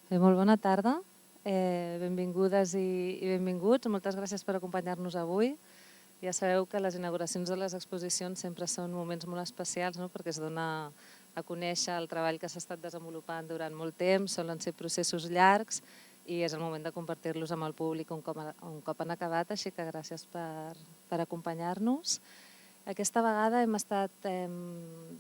Molt bona tarda, benvingudes i benvinguts. Moltes gràcies per acompanyar-nos avui. Ja sabeu que les inauguracions de les exposicions sempre són moments molt especials, perquè es dona a conèixer el treball que s'ha estat desenvolupant durant molt temps, solen ser processos llargs i és el moment de compartir-los amb el públic un cop han acabat, així que gràcies per acompanyar-nos. Aquesta vegada hem estat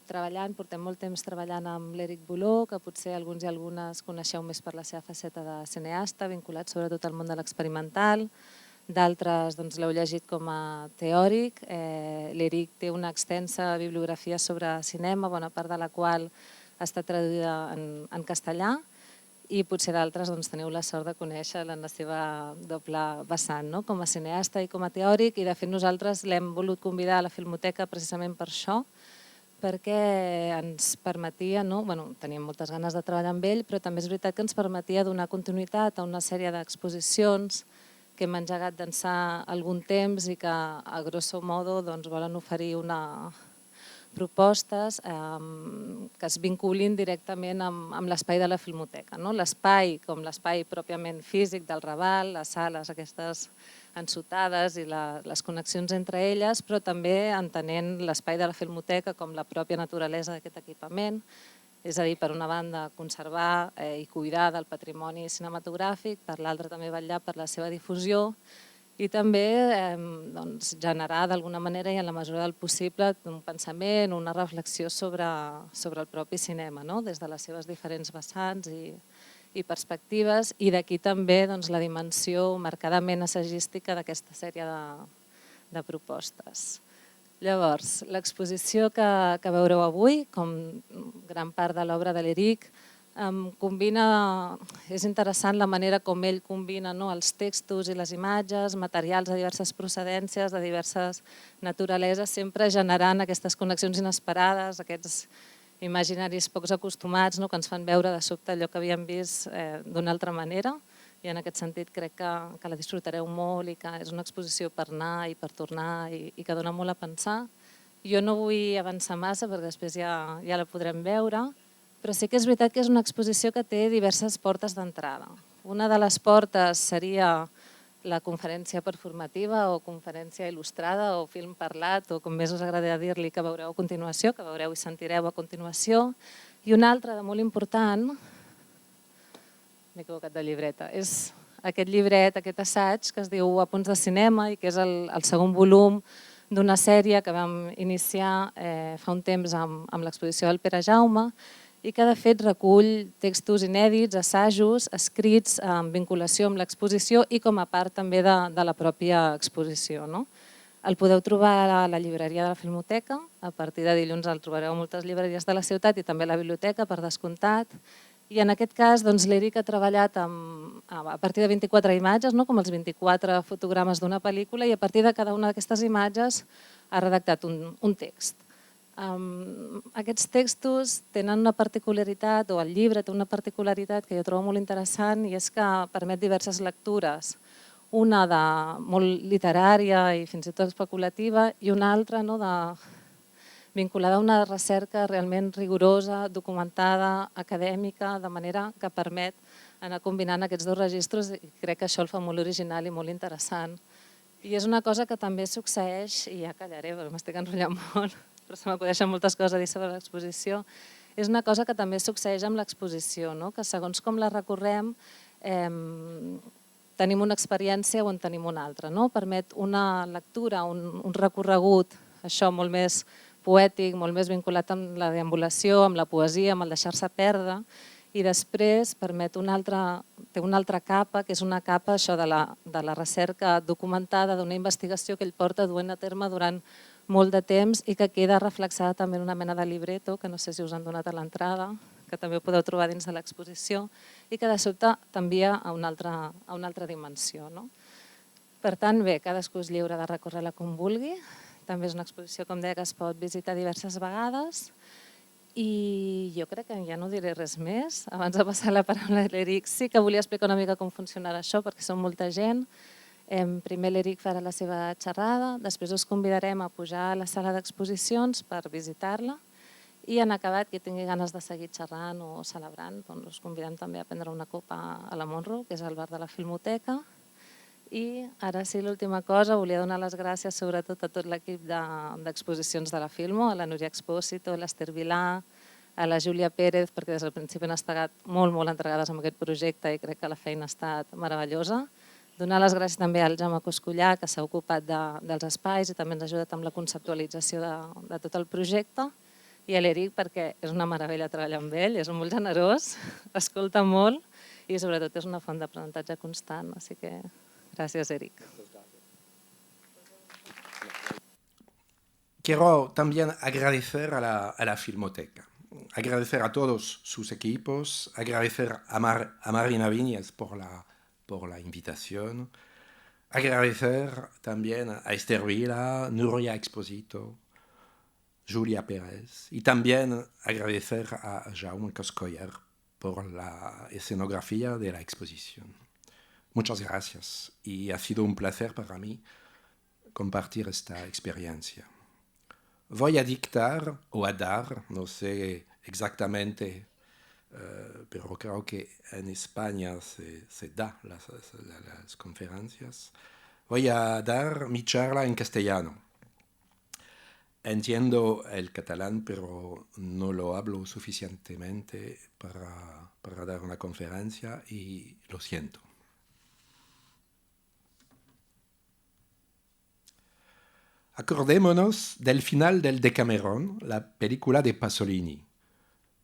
treballant, portem molt temps treballant amb l'Éric Boló, que potser alguns i algunes coneixeu més per la seva faceta de cineasta, vinculat sobretot al món de l'experimental. D'altres l'heu llegit com a teòric. L'Éric té una extensa bibliografia sobre cinema, bona part de la qual ha estat traduïda en castellà, i potser d'altres teniu la sort de conèixer la seva doble vessant, com a cineasta i com a teòric, i de fet nosaltres l'hem volut convidar a la Filmoteca precisament per això, perquè ens permetia, teníem moltes ganes de treballar amb ell, però també és veritat que ens permetia donar continuïtat a una sèrie d'exposicions que hem engegat d'ençà algun temps i que a grosso modo volen oferir propostes que es vinculin directament amb l'espai de la Filmoteca. L'espai com l'espai pròpiament físic del Raval, les sales aquestes ensotades i les connexions entre elles, però també entenent l'espai de la Filmoteca com la pròpia naturalesa d'aquest equipament, és a dir, per una banda conservar i cuidar del patrimoni cinematogràfic, per l'altra també vetllar per la seva difusió, i també generar d'alguna manera i en la mesura del possible un pensament, una reflexió sobre el propi cinema, des de les seves diferents vessants i perspectives, i d'aquí també la dimensió marcadament assagística d'aquesta sèrie de propostes. Llavors, l'exposició que veureu avui, com gran part de l'obra de l'Éric, és interessant la manera com ell combina els textos i les imatges, materials de diverses procedències, de diverses naturaleses, sempre generant aquestes connexions inesperades, aquests imaginaris pocs acostumats que ens fan veure de sobte allò que havíem vist d'una altra manera, i en aquest sentit crec que la disfrutareu molt i que és una exposició per anar i per tornar i que dona molt a pensar. Jo no vull avançar massa perquè després ja la podrem veure, però sí que és veritat que és una exposició que té diverses portes d'entrada. Una de les portes seria la conferència performativa o conferència il·lustrada o film parlat o com més us agradaria dir-li que veureu a continuació, que veureu i sentireu a continuació. I una altra de molt important, m'he equivocat de llibreta, és aquest llibret, aquest assaig que es diu Apunts de cinema i que és el segon volum d'una sèrie que vam iniciar fa un temps amb l'exposició del Pere Jaume i que de fet recull textos inèdits, assajos, escrits en vinculació amb l'exposició i com a part també de la pròpia exposició. El podeu trobar a la llibreria de la Filmoteca, a partir de dilluns el trobareu a moltes llibreries de la ciutat i també a la biblioteca, per descomptat. I en aquest cas l'Éric ha treballat a partir de 24 imatges, com els 24 fotogrames d'una pel·lícula, i a partir de cada una d'aquestes imatges ha redactat un text. Aquests textos tenen una particularitat, o el llibre té una particularitat que jo trobo molt interessant, i és que permet diverses lectures. Una de molt literària i fins i tot especulativa i una altra vinculada a una recerca realment rigorosa, documentada, acadèmica, de manera que permet anar combinant aquests dos registres i crec que això el fa molt original i molt interessant. I és una cosa que també succeeix, i ja callaré perquè m'estic enrotllant molt, però se m'acudeixen moltes coses a dir sobre l'exposició, és una cosa que també succeeix amb l'exposició, que segons com la recorrem tenim una experiència o en tenim una altra. Permet una lectura, un recorregut, això molt més poètic, molt més vinculat amb la deambulació, amb la poesia, amb el deixar-se perdre, i després permet té una altra capa, que és una capa de la recerca documentada, d'una investigació que ell porta duent a terme durant molt de temps i que queda reflexada també en una mena de libreto, que no sé si us han donat a l'entrada, que també ho podeu trobar dins de l'exposició, i que de sobte t'envia a una altra dimensió. Per tant, bé, cadascú és lliure de recórrer-la com vulgui. També és una exposició, com deia, que es pot visitar diverses vegades. I jo crec que ja no diré res més. Abans de passar la paraula a l'Éric, sí que volia explicar una mica com funcionarà això, perquè som molta gent. Primer l'Éric farà la seva xerrada, després us convidarem a pujar a la sala d'exposicions per visitar-la I en acabat, qui tingui ganes de seguir xerrant o celebrant, doncs us convidem també a prendre una copa a la Monro, que és el bar de la Filmoteca. I ara sí, l'última cosa, volia donar les gràcies sobretot a tot l'equip d'exposicions de la Filmo, a la Núria Expósito, a l'Ester Vilà, a la Júlia Pérez, perquè des del principi han estat molt, molt entregades amb aquest projecte i crec que la feina ha estat meravellosa. Donar les gràcies també al Jaume Coscullà, que s'ha ocupat dels espais i també ens ha ajudat amb la conceptualització de tot el projecte. I a l'Eric, perquè és una meravella treballar amb ell, és molt generós, escolta molt i sobretot és una font d'aprenentatge constant. Així que gràcies, Eric. Quiero también agradecer a la Filmoteca, agradecer a todos sus equipos, agradecer a Marina Viñas por la invitación, agradecer también a Ester Vila, Núria Expósito, Júlia Pérez, y también agradecer a Jaume Coscullà por la escenografía de la exposición. Muchas gracias y ha sido un placer para mí compartir esta experiencia. Voy a dictar o a dar, no sé exactamente, pero creo que en España se da las conferencias. Voy a dar mi charla en castellano. Entiendo el catalán, pero no lo hablo suficientemente para dar una conferencia y lo siento. Acordémonos del final del Decamerón, la película de Pasolini.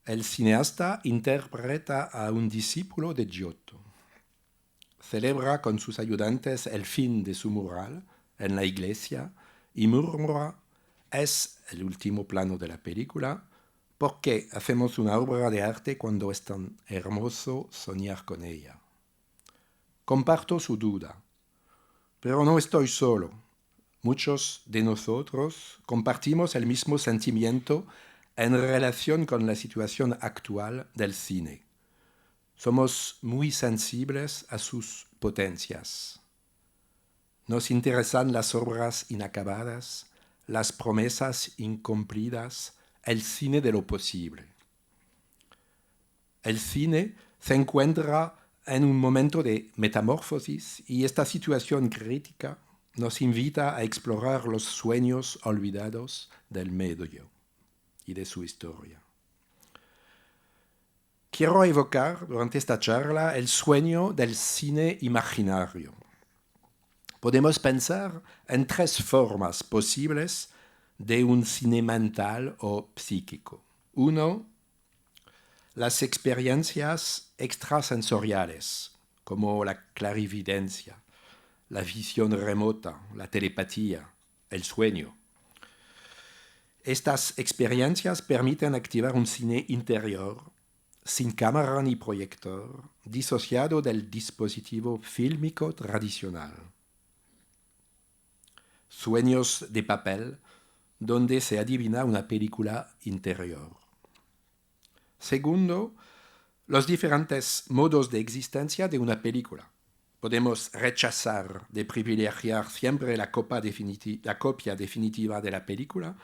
El cineasta interpreta a un discípulo de Giotto. Celebra con sus ayudantes el fin de su mural en la iglesia y murmura: es el último plano de la película. ¿Por qué hacemos una obra de arte cuando es tan hermoso soñar con ella? Comparto su duda, pero no estoy solo. Muchos de nosotros compartimos el mismo sentimiento en relación con la situación actual del cine. Somos muy sensibles a sus potencias. Nos interesan las obras inacabadas, las promesas incumplidas, el cine de lo posible. El cine se encuentra en un momento de metamorfosis y esta situación crítica nos invita a explorar los sueños olvidados del medio y de su historia. Quiero evocar durante esta charla el sueño del cine imaginario. Podemos pensar en tres formas posibles de un cine mental o psíquico. Uno, las experiencias extrasensoriales, como la clarividencia, la visión remota, la telepatía, el sueño. Estas experiencias permiten activar un cine interior, sin cámara ni proyector, disociado del dispositivo fílmico tradicional. Sueños de papel, donde se adivina una película interior. Segundo, los diferentes modos de existencia de una película. Podemos rechazar de privilegiar siempre la copia definitiva de la película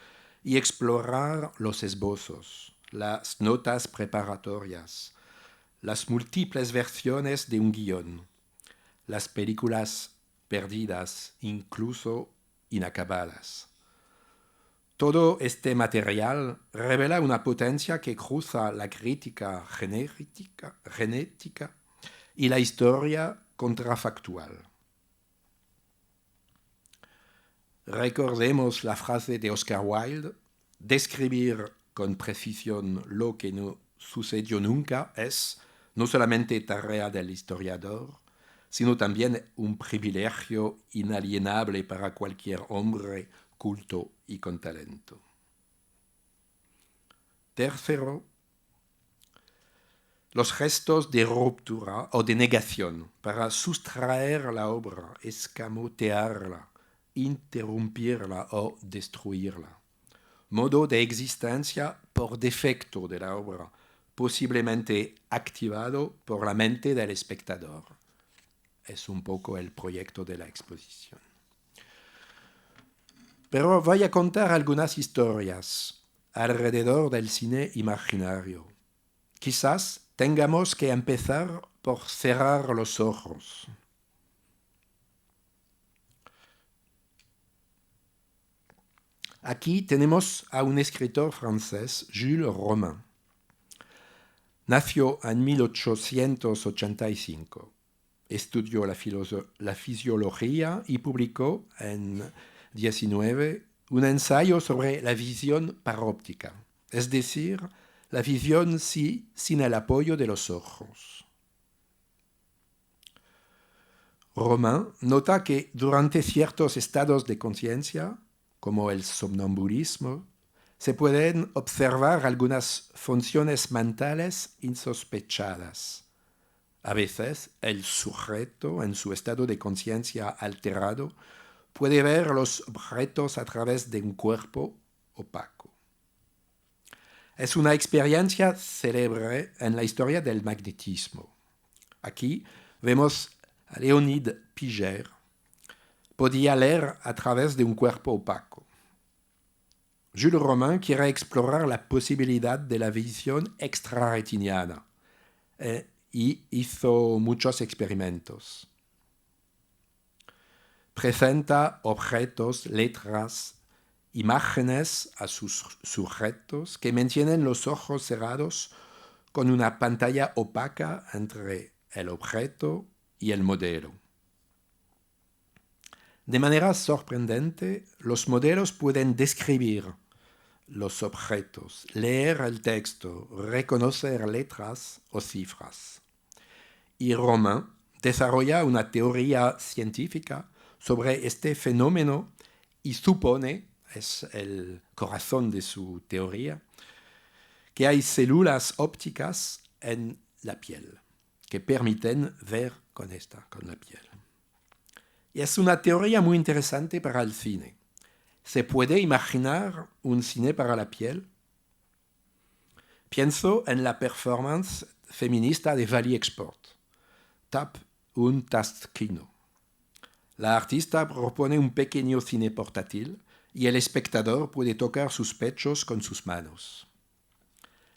y explorar los esbozos, las notas preparatorias, las múltiples versiones de un guión, las películas perdidas, incluso inacabadas. Todo este material revela una potencia que cruza la crítica genética y la historia contrafactual. Recordemos la frase de Oscar Wilde: describir con precisión lo que no sucedió nunca es no solamente tarea del historiador, sino también un privilegio inalienable para cualquier hombre culto y con talento. Tercero, los gestos de ruptura o de negación para sustraer la obra, escamotearla, interrumpirla o destruirla. Modo de existencia por defecto de la obra, posiblemente activado por la mente del espectador. Es un poco el proyecto de la exposición. Pero voy a contar algunas historias alrededor del cine imaginario. Quizás tengamos que empezar por cerrar los ojos. Aquí tenemos a un escritor francés, Jules Romain. Nació en 1885. Estudió la fisiología y publicó en 19 un ensayo sobre la visión paróptica, es decir, la visión sin el apoyo de los ojos. Romain nota que durante ciertos estados de conciencia, como el somnambulismo, se pueden observar algunas funciones mentales insospechadas. A veces, el sujeto, en su estado de conciencia alterado, puede ver los objetos a través de un cuerpo opaco. Es una experiencia célebre en la historia del magnetismo. Aquí vemos a Léonide Piger. Podía leer a través de un cuerpo opaco. Jules Romain quiere explorar la posibilidad de la visión extrarretiniana y hizo muchos experimentos. Presenta objetos, letras, imágenes a sus sujetos que mantienen los ojos cerrados con una pantalla opaca entre el objeto y el modelo. De manera sorprendente, los modelos pueden describir los objetos, leer el texto, reconocer letras o cifras. Y Romain desarrolla una teoría científica sobre este fenómeno y supone, es el corazón de su teoría, que hay células ópticas en la piel que permiten ver con la piel. Y es una teoría muy interesante para el cine. ¿Se puede imaginar un cine para la piel? Pienso en la performance feminista de Valley Export, Tap un Tastkino. La artista propone un pequeño cine portátil y el espectador puede tocar sus pechos con sus manos.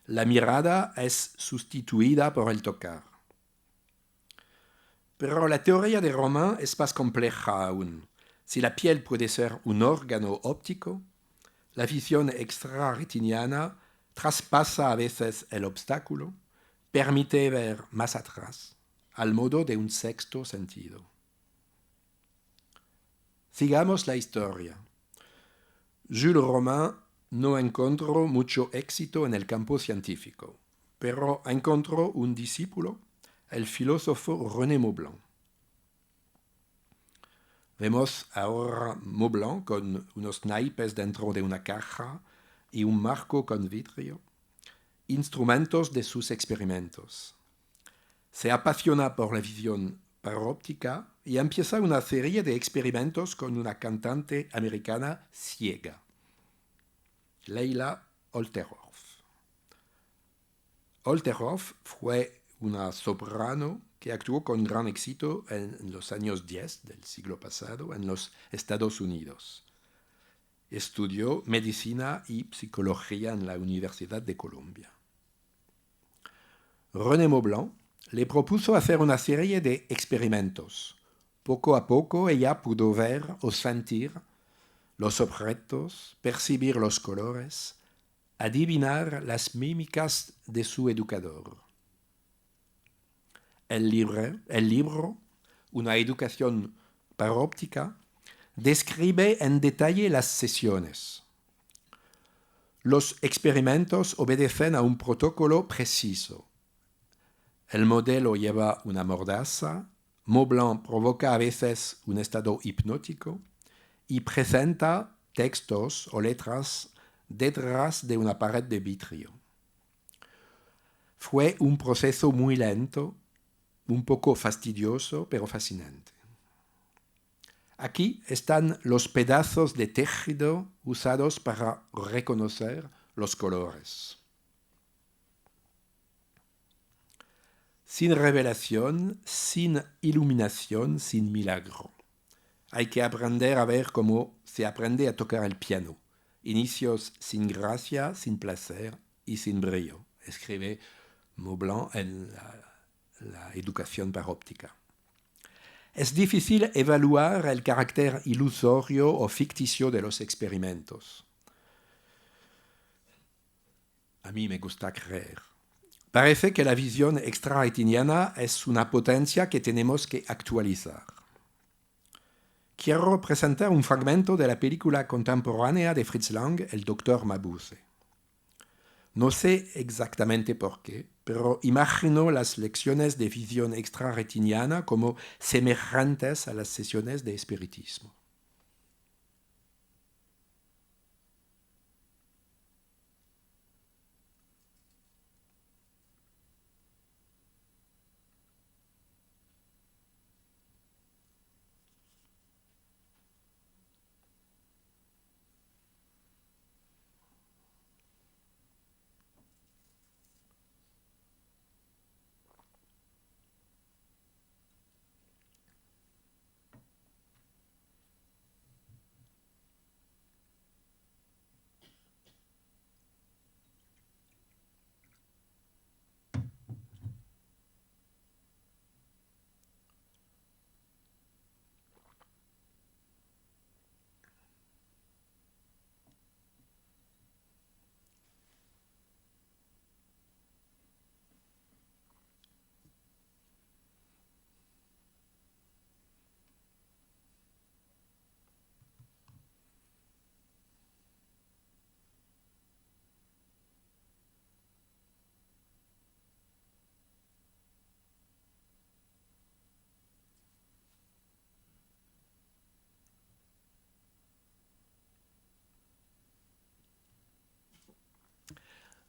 La mirada es sustituida por el tocar. Pero la teoría de Romain es más compleja aún. Si la piel puede ser un órgano óptico, la visión extrarretiniana traspasa a veces el obstáculo, permite ver más atrás, al modo de un sexto sentido. Sigamos la historia. Jules Romain no encontró mucho éxito en el campo científico, pero encontró un discípulo, el filósofo René Maublanc. Vemos ahora Maublanc con unos naipes dentro de una caja y un marco con vidrio, instrumentos de sus experimentos. Se apasiona por la visión paróptica y empieza una serie de experimentos con una cantante americana ciega, Leila Olteroff. Olteroff fue una soprano que actuó con gran éxito en los años 10 del siglo pasado en los Estados Unidos. Estudió medicina y psicología en la Universidad de Columbia. René Maublanc le propuso hacer una serie de experimentos. Poco a poco ella pudo ver o sentir los objetos, percibir los colores, adivinar las mímicas de su educador. El libro, Una educación paróptica, describe en detalle las sesiones. Los experimentos obedecen a un protocolo preciso. El modelo lleva una mordaza, Maublanc provoca a veces un estado hipnótico y presenta textos o letras detrás de una pared de vidrio. Fue un proceso muy lento, un poco fastidioso, pero fascinante. Aquí están los pedazos de tejido usados para reconocer los colores. Sin revelación, sin iluminación, sin milagro. Hay que aprender a ver cómo se aprende a tocar el piano. inicios sin gracia, sin placer y sin brillo, escribe Maublanc en la educación paróptica. Es difícil evaluar el carácter ilusorio o ficticio de los experimentos. A mí me gusta creer. Parece que la visión extraretiniana es una potencia que tenemos que actualizar. Quiero presentar un fragmento de la película contemporánea de Fritz Lang, El Doctor Mabuse. No sé exactamente por qué, pero imagino las lecciones de visión extraretiniana como semejantes a las sesiones de espiritismo.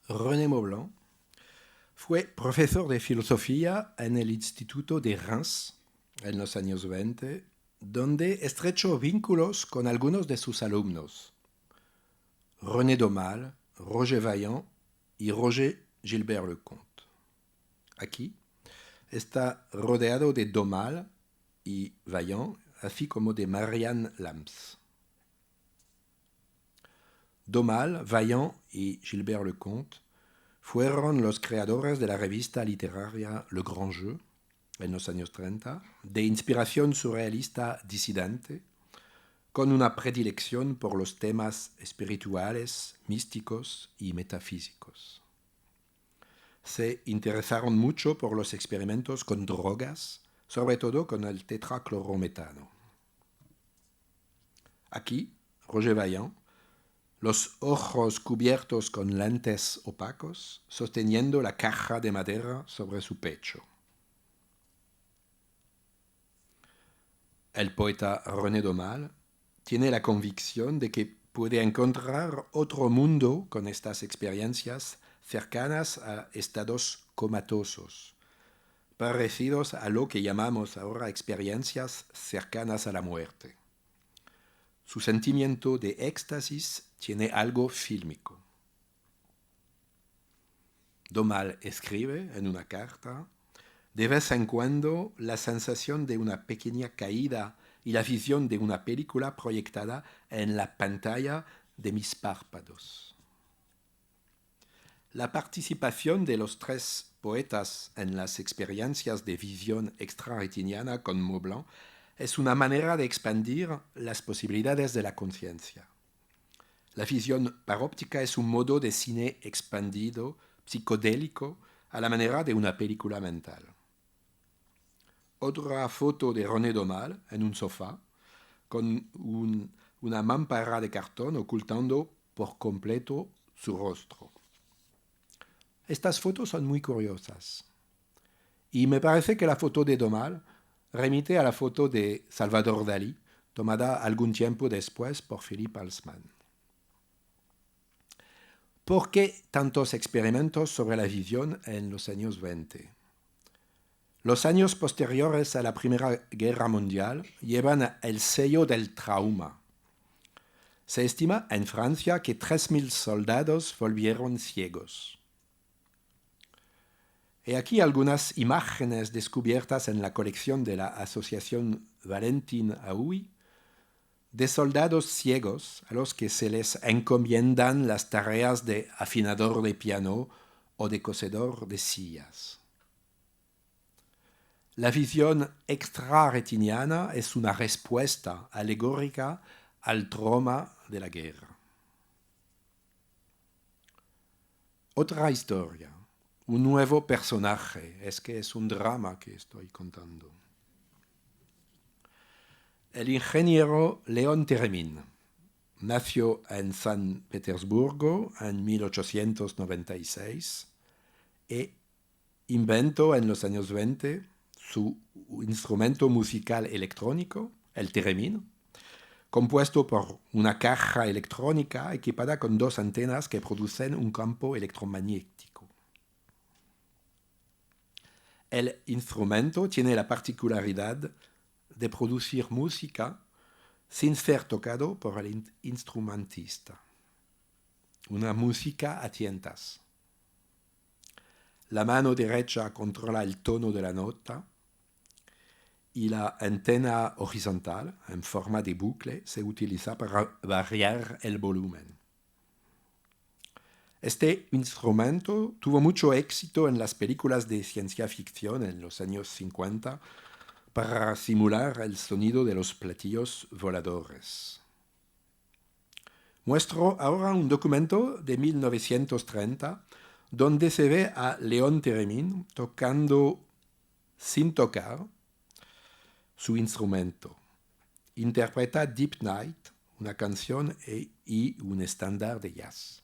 René Maublanc fue profesor de filosofía en el Instituto de Reims en los años 20, donde estrechó vínculos con algunos de sus alumnos, René Daumal, Roger Vaillant y Roger Gilbert-Leconte. Aquí está rodeado de Daumal y Vaillant, así como de Marianne Lams. Daumal, Vaillant y Gilbert-Leconte fueron los creadores de la revista literaria Le Grand Jeu en los años 30, de inspiración surrealista disidente, con una predilección por los temas espirituales, místicos y metafísicos. Se interesaron mucho por los experimentos con drogas, sobre todo con el tetraclorometano. Aquí, Roger Vaillant, los ojos cubiertos con lentes opacos, sosteniendo la caja de madera sobre su pecho. El poeta René Daumal tiene la convicción de que puede encontrar otro mundo con estas experiencias cercanas a estados comatosos, parecidos a lo que llamamos ahora experiencias cercanas a la muerte. Su sentimiento de éxtasis tiene algo fílmico. Daumal escribe en una carta: de vez en cuando la sensación de una pequeña caída y la visión de una película proyectada en la pantalla de mis párpados. La participación de los tres poetas en las experiencias de visión extraretiniana con Maublanc es una manera de expandir las posibilidades de la conciencia. La visión paróptica es un modo de cine expandido, psicodélico, a la manera de una película mental. Otra foto de René Daumal en un sofá, con una mampara de cartón ocultando por completo su rostro. Estas fotos son muy curiosas. Y me parece que la foto de Daumal remite a la foto de Salvador Dalí, tomada algún tiempo después por Philippe Alsman. ¿Por qué tantos experimentos sobre la visión en los años 20? Los años posteriores a la Primera Guerra Mundial llevan el sello del trauma. Se estima en Francia que 3.000 soldados volvieron ciegos. He aquí algunas imágenes descubiertas en la colección de la Asociación Valentin Aoui, de soldados ciegos a los que se les encomiendan las tareas de afinador de piano o de cosedor de sillas. La visión extrarretiniana es una respuesta alegórica al trauma de la guerra. Otra historia, un nuevo personaje, es que es un drama que estoy contando. El ingeniero León Theremin nació en San Petersburgo en 1896 e inventó en los años 20 su instrumento musical electrónico, el Theremin, compuesto por una caja electrónica equipada con dos antenas que producen un campo electromagnético. El instrumento tiene la particularidad de producir música sin ser tocado por el instrumentista. Una música a tientas. La mano derecha controla el tono de la nota y la antena horizontal, en forma de bucle, se utiliza para variar el volumen. Este instrumento tuvo mucho éxito en las películas de ciencia ficción en los años 50 para simular el sonido de los platillos voladores. Muestro ahora un documento de 1930 donde se ve a León Theremin tocando sin tocar su instrumento. Interpreta Deep Night, una canción y un estándar de jazz.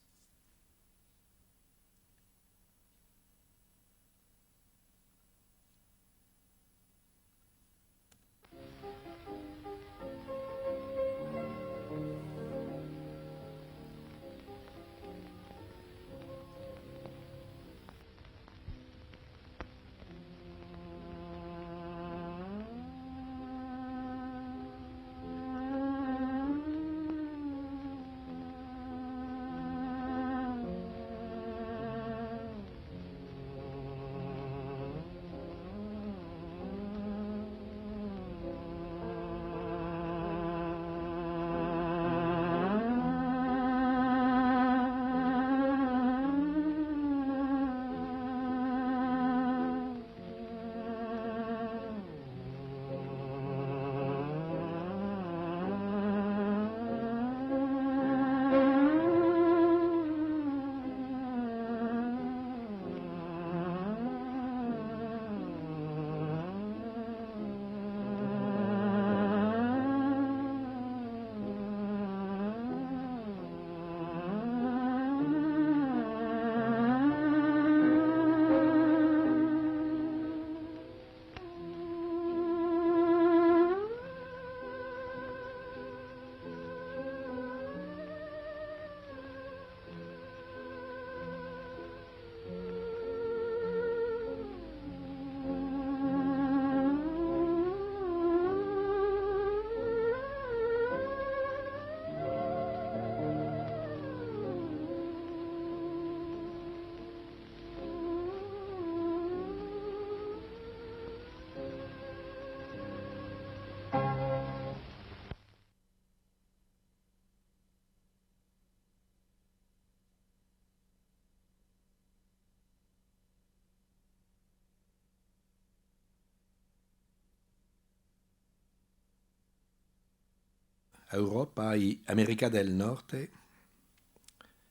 Europa y América del Norte,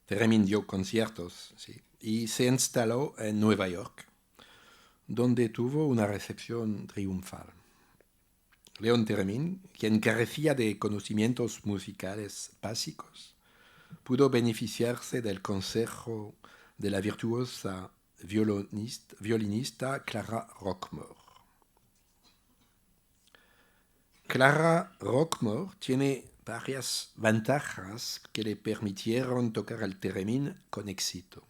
Theremin dio conciertos, sí, y se instaló en Nueva York, donde tuvo una recepción triunfal. León Theremin, quien carecía de conocimientos musicales básicos, pudo beneficiarse del consejo de la virtuosa violinista Clara Roquemore. Clara Roquemore tiene varias ventajas que le permitieron tocar el Theremin con éxito.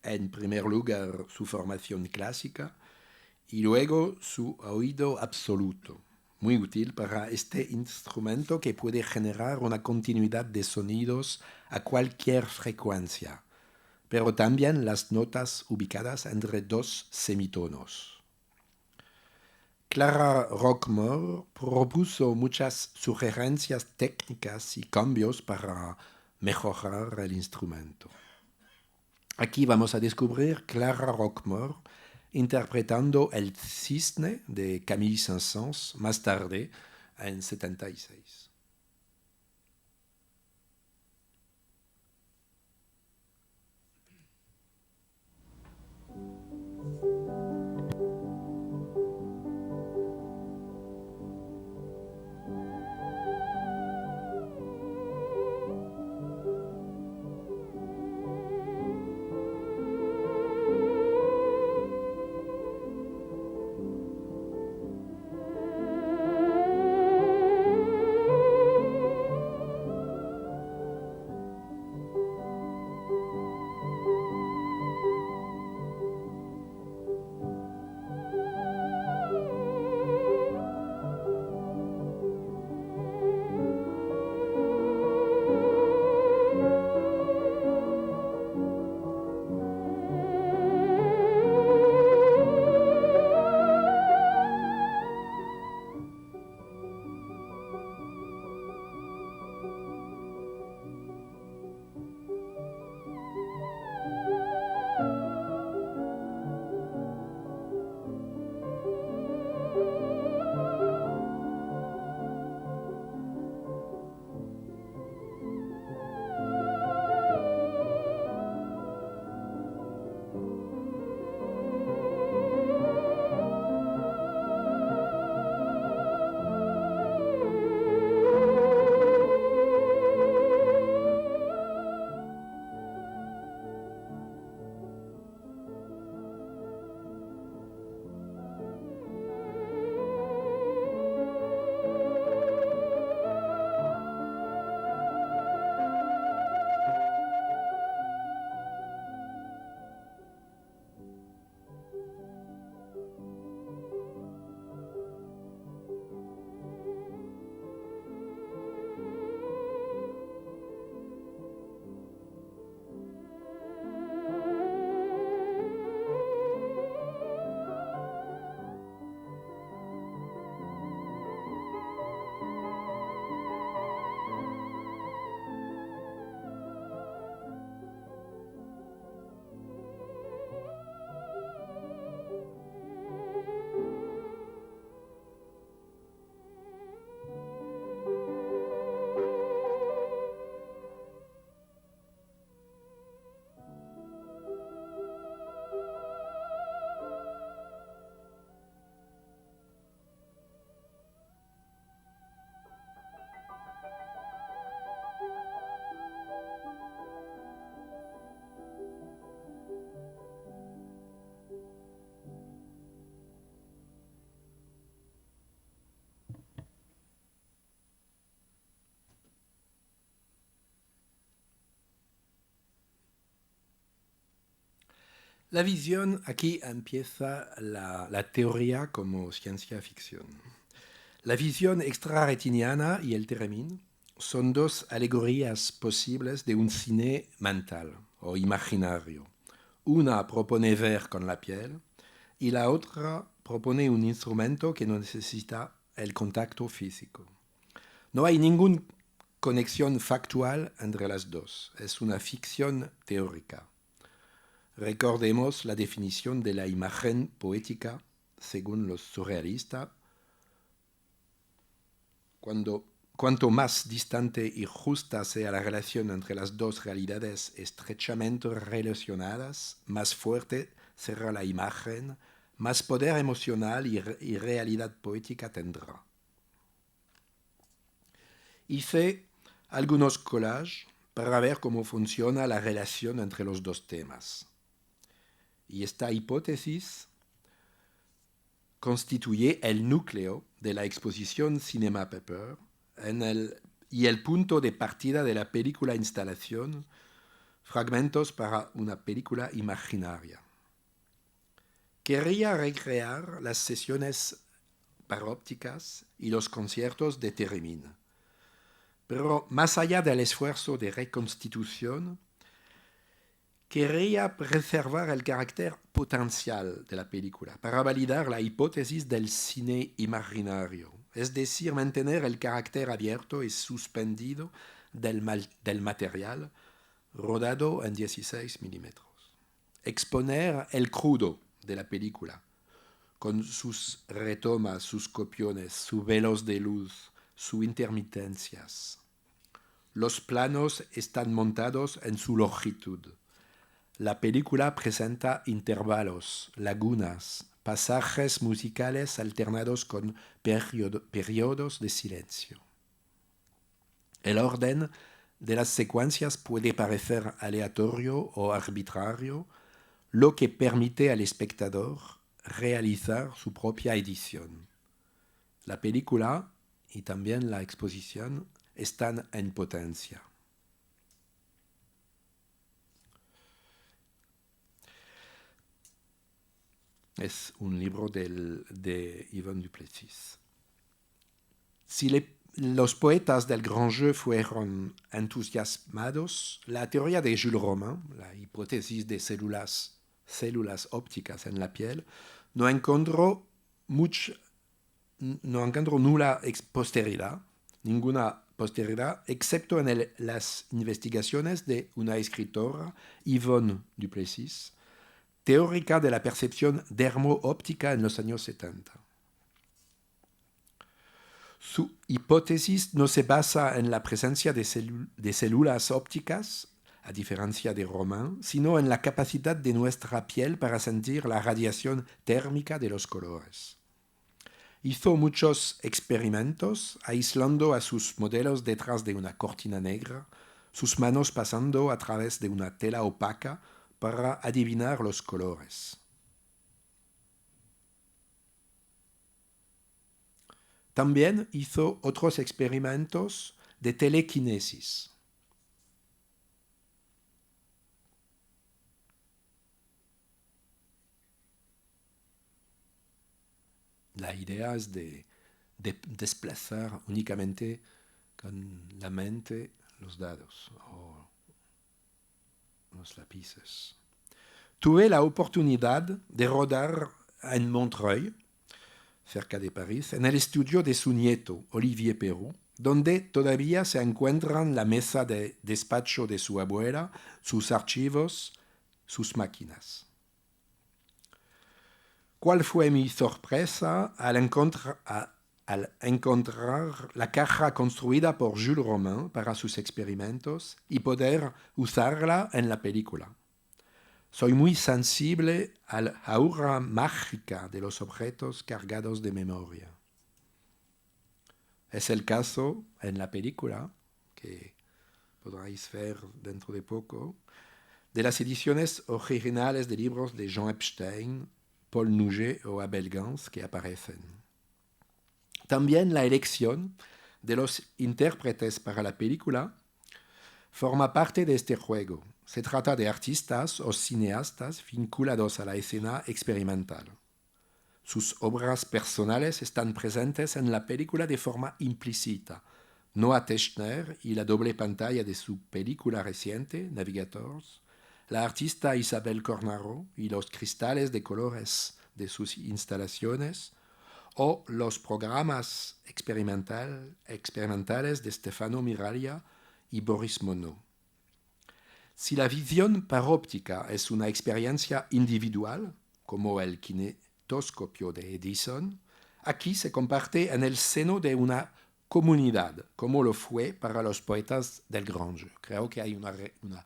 En primer lugar, su formación clásica y luego su oído absoluto, muy útil para este instrumento que puede generar una continuidad de sonidos a cualquier frecuencia, pero también las notas ubicadas entre dos semitonos. Clara Roquemore propuso muchas sugerencias técnicas y cambios para mejorar el instrumento. Aquí vamos a descubrir Clara Roquemore interpretando El Cisne de Camille Saint-Saëns más tarde, en 76. La visión, aquí empieza la teoría como ciencia ficción. La visión extrarretiniana y el theremin son dos alegorías posibles de un cine mental o imaginario. Una propone ver con la piel y la otra propone un instrumento que no necesita el contacto físico. No hay ninguna conexión factual entre las dos, es una ficción teórica. Recordemos la definición de la imagen poética según los surrealistas. Cuanto más distante y justa sea la relación entre las dos realidades estrechamente relacionadas, más fuerte será la imagen, más poder emocional y realidad poética tendrá. Hice algunos collages para ver cómo funciona la relación entre los dos temas. Y esta hipótesis constituye el núcleo de la exposición Cinema Paper y el punto de partida de la película instalación Fragmentos para una película imaginaria. Quería recrear las sesiones parópticas y los conciertos de Theremin, pero más allá del esfuerzo de reconstitución, quería preservar el carácter potencial de la película para validar la hipótesis del cine imaginario, es decir, mantener el carácter abierto y suspendido del material rodado en 16 milímetros. Exponer el crudo de la película, con sus retomas, sus copiones, sus velos de luz, sus intermitencias. Los planos están montados en su longitud. La película presenta intervalos, lagunas, pasajes musicales alternados con periodos de silencio. El orden de las secuencias puede parecer aleatorio o arbitrario, lo que permite al espectador realizar su propia edición. La película y también la exposición están en potencia. Es un libro de Yvon Duplessis. Si los poetas del Grand Jeu fueron entusiasmados, la teoría de Jules Romain, la hipótesis de células ópticas en la piel, no encontró nula ninguna posteridad, excepto en las investigaciones de una escritora, Yvonne Duplessis, teórica de la percepción dermo-óptica en los años 70. Su hipótesis no se basa en la presencia de células ópticas, a diferencia de Romain, sino en la capacidad de nuestra piel para sentir la radiación térmica de los colores. Hizo muchos experimentos aislando a sus modelos detrás de una cortina negra, sus manos pasando a través de una tela opaca para adivinar los colores. También hizo otros experimentos de telequinesis. La idea es de desplazar únicamente con la mente los dados o los lápices. Tuve la oportunidad de rodar en Montreuil, cerca de París, en el estudio de su nieto, Olivier Perrault, donde todavía se encuentran la mesa de despacho de su abuela, sus archivos, sus máquinas. ¿Cuál fue mi sorpresa al encontrar la caja construida por Jules Romain para sus experimentos y poder usarla en la película? Soy muy sensible al aura mágica de los objetos cargados de memoria. Es el caso en la película, que podréis ver dentro de poco, de las ediciones originales de libros de Jean Epstein, Paul Nouget o Abel Gance que aparecen. También la elección de los intérpretes para la película forma parte de este juego. Se trata de artistas o cineastas vinculados a la escena experimental. Sus obras personales están presentes en la película de forma implícita. Noah Teschner y la doble pantalla de su película reciente, Navigators, la artista Isabel Cornaro y los cristales de colores de sus instalaciones, o los programas experimentales de Stefano Miraglia y Boris Monod. Si la visión paróptica es una experiencia individual, como el kinetoscopio de Edison, aquí se comparte en el seno de una comunidad, como lo fue para los poetas del Grand Jeu. Creo que hay una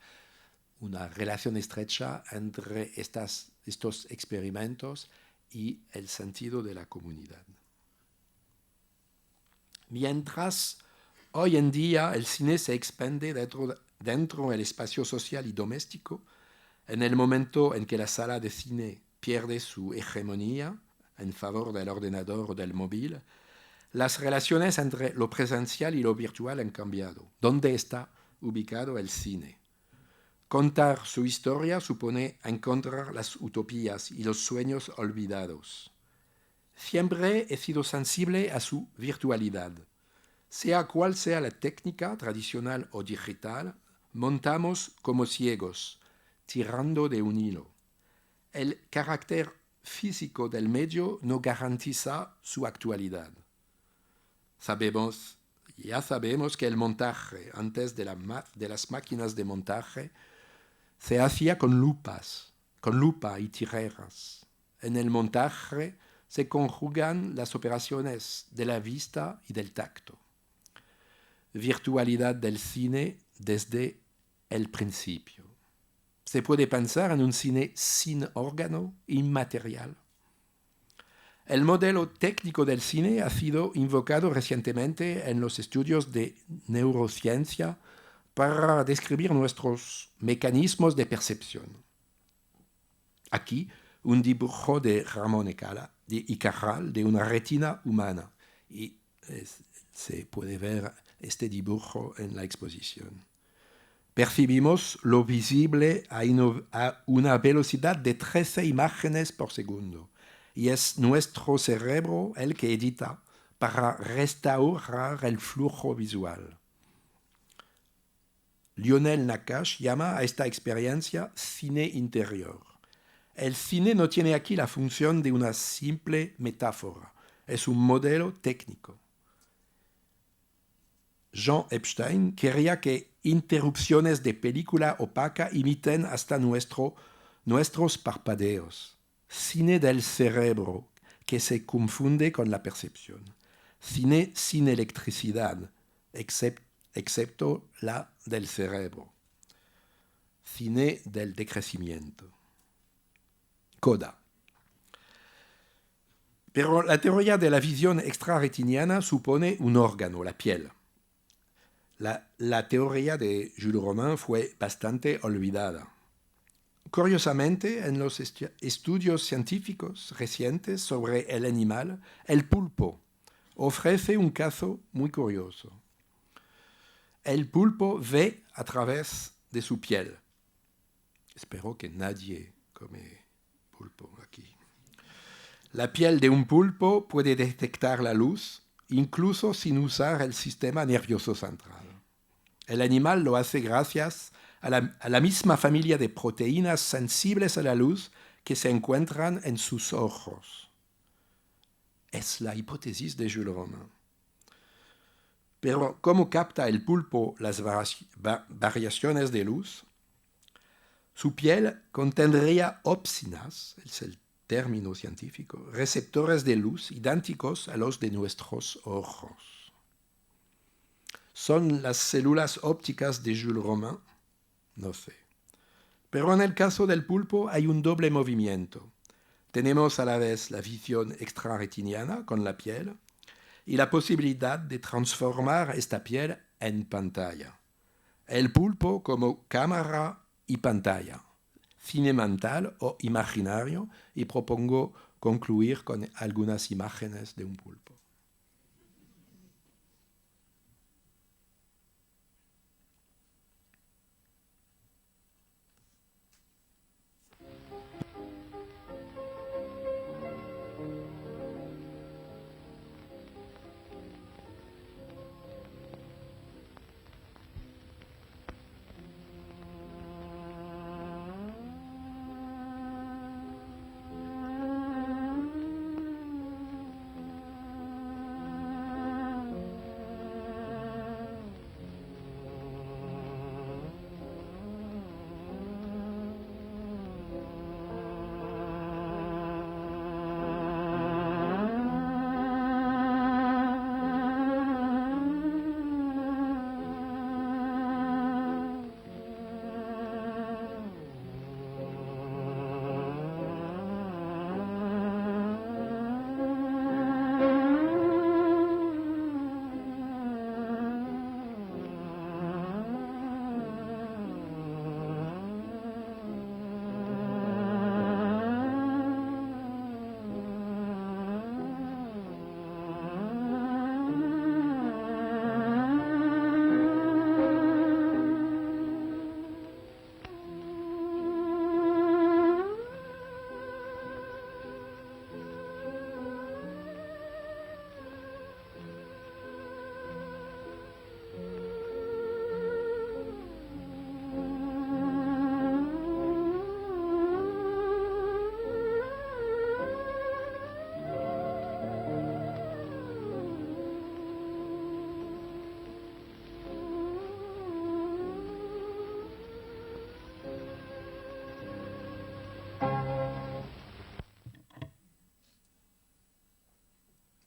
relación estrecha entre estos experimentos y el sentido de la comunidad. Mientras hoy en día el cine se expande dentro del espacio social y doméstico, en el momento en que la sala de cine pierde su hegemonía en favor del ordenador o del móvil, las relaciones entre lo presencial y lo virtual han cambiado. ¿Dónde está ubicado el cine? Contar su historia supone encontrar las utopías y los sueños olvidados. Siempre he sido sensible a su virtualidad. Sea cual sea la técnica, tradicional o digital, montamos como ciegos, tirando de un hilo. El carácter físico del medio no garantiza su actualidad. Ya sabemos que el montaje, antes de las máquinas de montaje, se hacía con lupa y tijeras. En el montaje se conjugan las operaciones de la vista y del tacto. Virtualidad del cine desde el principio. Se puede pensar en un cine sin órgano, inmaterial. El modelo técnico del cine ha sido invocado recientemente en los estudios de neurociencia para describir nuestros mecanismos de percepción. Aquí, un dibujo de Ramón y Cajal de una retina humana. Y se puede ver este dibujo en la exposición. Percibimos lo visible a una velocidad de 13 imágenes por segundo. Y es nuestro cerebro el que edita para restaurar el flujo visual. Lionel Nakache llama a esta experiencia cine interior. El cine no tiene aquí la función de una simple metáfora, es un modelo técnico. Jean Epstein quería que interrupciones de película opaca imiten hasta nuestros parpadeos. Cine del cerebro que se confunde con la percepción. Cine sin electricidad, excepto la del cerebro. Cine del decrecimiento. Coda. Pero la teoría de la visión extrarretiniana supone un órgano, la piel. La teoría de Jules Romain fue bastante olvidada. Curiosamente, en los estudios científicos recientes sobre el animal, el pulpo ofrece un caso muy curioso. El pulpo ve a través de su piel. Espero que nadie come pulpo aquí. La piel de un pulpo puede detectar la luz, incluso sin usar el sistema nervioso central. El animal lo hace gracias a la misma familia de proteínas sensibles a la luz que se encuentran en sus ojos. Es la hipótesis de Jules Romain. Pero ¿cómo capta el pulpo las variaciones de luz? Su piel contendría ópsinas, es el término científico, receptores de luz idénticos a los de nuestros ojos. ¿Son las células ópticas de Jules Romain? No sé. Pero en el caso del pulpo hay un doble movimiento. Tenemos a la vez la visión extrarretiniana con la piel y la posibilidad de transformar esta piel en pantalla. El pulpo como cámara y pantalla, cine mental o imaginario, y propongo concluir con algunas imágenes de un pulpo.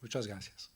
Muchas gracias.